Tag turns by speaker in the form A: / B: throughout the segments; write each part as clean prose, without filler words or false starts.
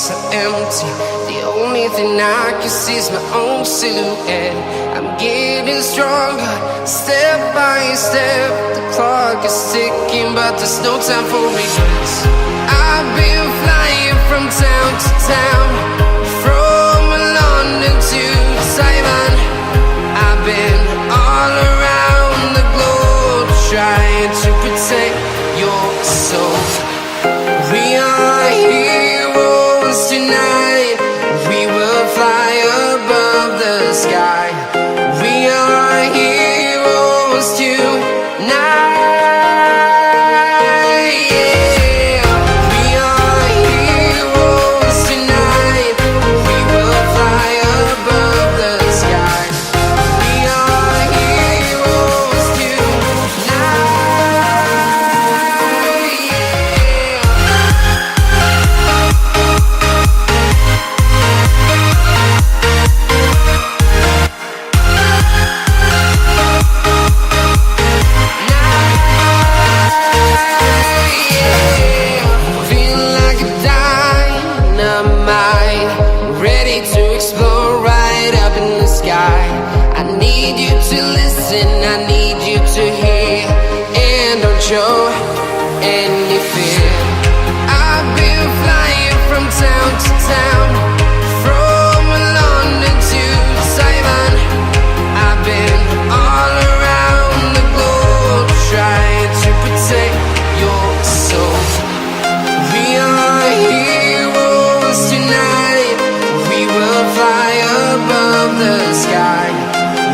A: so empty. The only thing I can see is my own silhouette. I'm getting stronger, step by step. The clock is ticking, but there's no time for regrets. I've been flying from town to town, from London to Taiwan. I've been all around the globe, trying to protect your soul. We are heroes tonight. We will fly above the sky. We are heroes tonight. Yeah. We are heroes tonight. We will fly above the sky. We are heroes tonight. I need you to listen, I need you to hear, and don't show any fear. I've been flying from town to town, from London to Taiwan. I've been all around the globe, trying to protect your soul. We are heroes tonight. We will fly above the sky.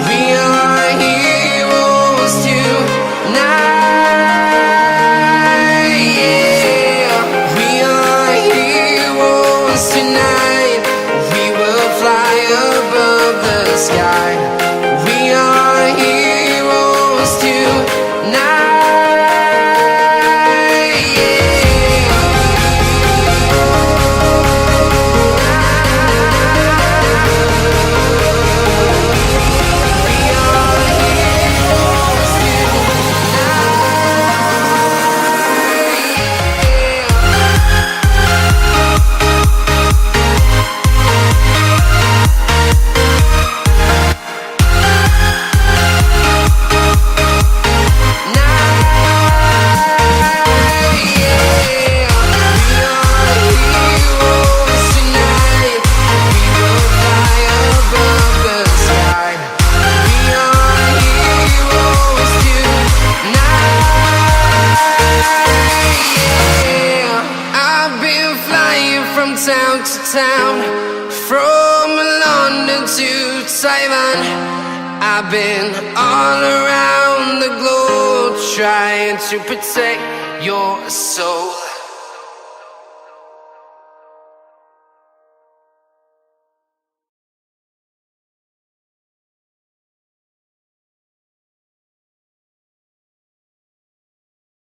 A: We are heroes tonight. Yeah. We are heroes tonight. We will fly above the sky. We are heroes tonight. From town to town, from London to Taiwan. I've been all around the globe, trying to protect your soul.